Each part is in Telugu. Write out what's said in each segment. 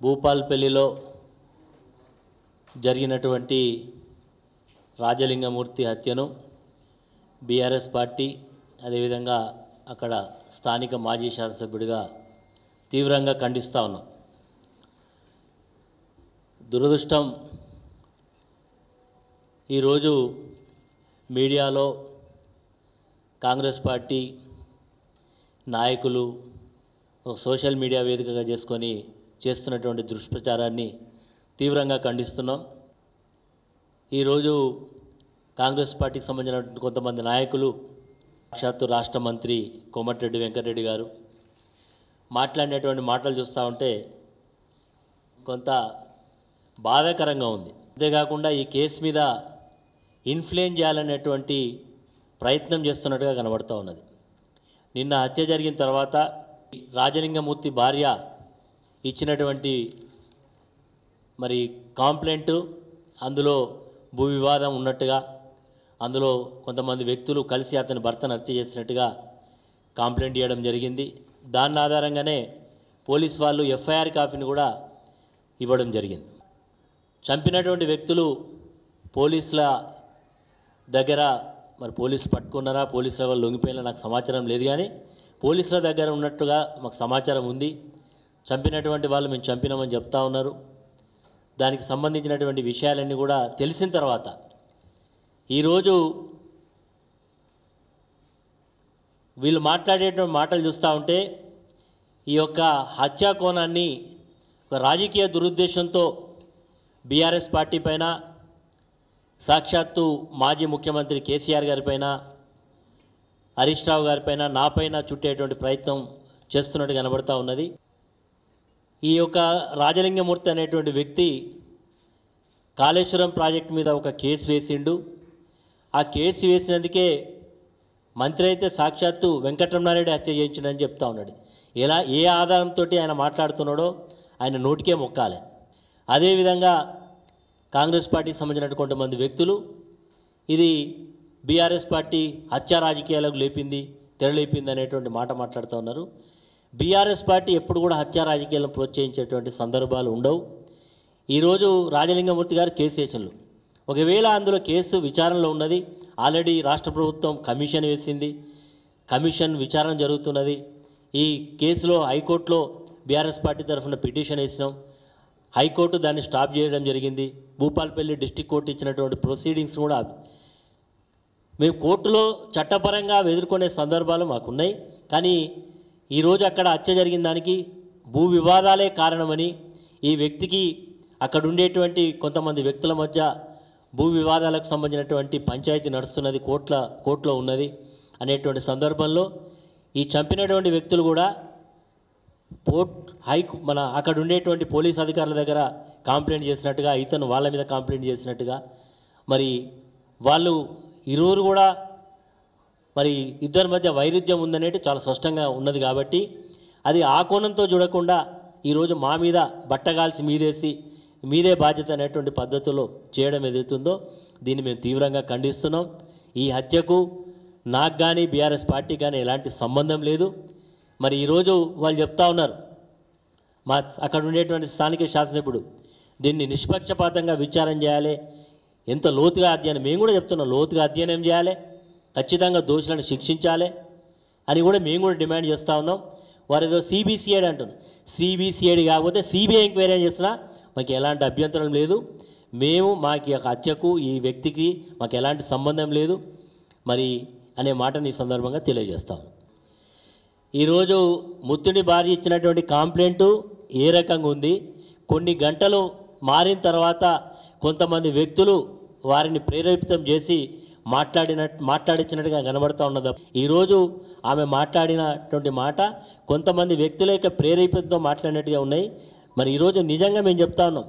భూపాల్పల్లిలో జరిగినటువంటి రాజలింగమూర్తి హత్యను బీఆర్ఎస్ పార్టీ అదేవిధంగా అక్కడ స్థానిక మాజీ శాసనసభ్యుడిగా తీవ్రంగా ఖండిస్తూ ఉన్నాం. దురదృష్టం ఈరోజు మీడియాలో కాంగ్రెస్ పార్టీ నాయకులు సోషల్ మీడియా వేదికగా చేసుకొని చేస్తున్నటువంటి దుష్ప్రచారాన్ని తీవ్రంగా ఖండిస్తున్నాం. ఈరోజు కాంగ్రెస్ పార్టీకి సంబంధించినటువంటి కొంతమంది నాయకులు సాక్షాత్తు రాష్ట్ర మంత్రి కోమటిరెడ్డి వెంకటరెడ్డి గారు మాట్లాడినటువంటి మాటలు చూస్తూ ఉంటే కొంత బాధాకరంగా ఉంది. అంతేకాకుండా ఈ కేసు మీద ఇన్ఫ్లుయెన్స్ చేయాలనేటువంటి ప్రయత్నం చేస్తున్నట్టుగా కనబడుతూ ఉన్నది. నిన్న హత్య జరిగిన తర్వాత రాజలింగమూర్తి భార్య ఇచ్చినటువంటి కాంప్లైంట్, అందులో భూ వివాదం ఉన్నట్టుగా, అందులో కొంతమంది వ్యక్తులు కలిసి అతని భర్తను హత్య చేసినట్టుగా కంప్లైంట్ ఇవ్వడం జరిగింది. దాని ఆధారంగానే పోలీస్ వాళ్ళు ఎఫ్ఐఆర్ కాపీని కూడా ఇవ్వడం జరిగింది. చంపినటువంటి వ్యక్తులు పోలీసుల దగ్గర పోలీసులు పట్టుకున్నారా, పోలీసుల వాళ్ళు లొంగిపోయినా నాకు సమాచారం లేదు, కానీ పోలీసుల దగ్గర ఉన్నట్టుగా మాకు సమాచారం ఉంది. చంపినటువంటి వాళ్ళు మేము చంపినామని చెప్తా ఉన్నారు. దానికి సంబంధించినటువంటి విషయాలన్నీ కూడా తెలిసిన తర్వాత ఈరోజు వీళ్ళు మాట్లాడేటువంటి మాటలు చూస్తూ ఉంటే ఈ యొక్క హత్యా కోణాన్ని ఒక రాజకీయ దురుద్దేశంతో బీఆర్ఎస్ పార్టీ పైన, సాక్షాత్తు మాజీ ముఖ్యమంత్రి కేసీఆర్ గారిపైన, హరీష్ రావు గారిపైన, నాపైన చుట్టేటువంటి ప్రయత్నం చేస్తున్నట్టు కనబడుతూ ఉన్నది. ఈ యొక్క రాజలింగమూర్తి అనేటువంటి వ్యక్తి కాళేశ్వరం ప్రాజెక్టు మీద ఒక కేసు వేసిండు. ఆ కేసు వేసినందుకే మంత్రి అయితే సాక్షాత్తు వెంకటరమణారెడ్డి హత్య చేయించిండని చెప్తా ఉన్నాడు. ఏ ఆధారంతో ఆయన మాట్లాడుతున్నాడో ఆయన నోటికే మొక్కాలి. అదేవిధంగా కాంగ్రెస్ పార్టీకి సంబంధించిన కొంతమంది వ్యక్తులు ఇది బీఆర్ఎస్ పార్టీ హత్యా రాజకీయాలకు తెరలేపింది అనేటువంటి మాట మాట్లాడుతూ ఉన్నారు. బీఆర్ఎస్ పార్టీ ఎప్పుడు కూడా హత్యా రాజకీయాలను ప్రోత్సహించేటువంటి సందర్భాలు ఉండవు. ఈరోజు రాజలింగమూర్తి గారు కేసు వేసిండ్రు. ఒకవేళ అందులో కేసు విచారణలో ఉన్నది, ఆల్రెడీ రాష్ట్ర ప్రభుత్వం కమిషన్ వేసింది, కమిషన్ విచారణ జరుగుతున్నది. ఈ కేసులో హైకోర్టులో బీఆర్ఎస్ పార్టీ తరఫున పిటిషన్ వేసినాం. హైకోర్టు దాన్ని స్టాప్ చేయడం జరిగింది. భూపాల్పల్లి డిస్టిక్ కోర్టు ఇచ్చినటువంటి ప్రొసీడింగ్స్ కూడా మేము కోర్టులో చట్టపరంగా ఎదుర్కొనే సందర్భాలు మాకున్నాయి. కానీ ఈరోజు అక్కడ హత్య జరిగిన దానికి భూ వివాదాలే కారణమని, ఈ వ్యక్తికి అక్కడ ఉండేటువంటి కొంతమంది వ్యక్తుల మధ్య భూ వివాదాలకు సంబంధించినటువంటి పంచాయతీ నడుస్తున్నది, కోర్టులో ఉన్నది అనేటువంటి సందర్భంలో ఈ చంపినటువంటి వ్యక్తులు కూడా అక్కడ ఉండేటువంటి పోలీస్ అధికారుల దగ్గర కంప్లైంట్ చేసినట్టుగా, ఇతను వాళ్ళ మీద కంప్లైంట్ చేసినట్టుగా, వాళ్ళు ఇరువురు కూడా ఇద్దరి మధ్య వైరుధ్యం ఉందనేది చాలా స్పష్టంగా ఉన్నది. కాబట్టి అది ఆ కోణంతో చూడకుండా ఈరోజు మా మీద బట్టగాల్సి మీదే బాధ్యత అనేటువంటి పద్ధతిలో చేయడం ఏదైతుందో దీన్ని మేము తీవ్రంగా ఖండిస్తున్నాం. ఈ హత్యకు నాకు కానీ బీఆర్ఎస్ పార్టీ కానీ ఎలాంటి సంబంధం లేదు. ఈరోజు వాళ్ళు చెప్తా ఉన్నారు, అక్కడ ఉండేటువంటి స్థానిక శాసనసభ్యుడు దీన్ని నిష్పక్షపాతంగా విచారం చేయాలి, ఎంత లోతుగా అధ్యయనం, మేము కూడా చెప్తున్నాం, లోతుగా అధ్యయనం చేయాలి, ఖచ్చితంగా దోషులను శిక్షించాలి అని కూడా మేము కూడా డిమాండ్ చేస్తూ ఉన్నాం. వారు ఏదో సిబిసిఐడి అంటున్నారు. సిబిసిఐడి కాకపోతే సిబిఐ ఎంక్వైరీ చేసినా మాకు ఎలాంటి అభ్యంతరం లేదు. మాకు హత్యకు ఈ వ్యక్తికి మాకు ఎలాంటి సంబంధం లేదు అనే మాటని ఈ సందర్భంగా తెలియజేస్తాం. ఈరోజు ముత్తుడి భార్య ఇచ్చినటువంటి కంప్లైంటు ఏ రకంగా ఉంది, కొన్ని గంటలు మారిన తర్వాత కొంతమంది వ్యక్తులు వారిని ప్రేరేపితం చేసి మాట్లాడించినట్టుగా కనబడుతూ ఉన్నది. ఈరోజు ఆమె మాట్లాడినటువంటి మాట కొంతమంది వ్యక్తుల యొక్క ప్రేరేపితంతో మాట్లాడినట్టుగా ఉన్నాయి. ఈరోజు నిజంగా మేము చెప్తా ఉన్నాం,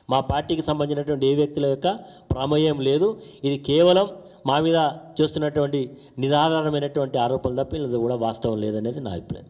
మా పార్టీకి సంబంధించినటువంటి ఏ వ్యక్తుల యొక్క ప్రమేయం లేదు. ఇది కేవలం మా మీద చేస్తున్నటువంటి నిరాధారమైనటువంటి ఆరోపణలు తప్ప ఇది కూడా వాస్తవం లేదనేది నా అభిప్రాయం.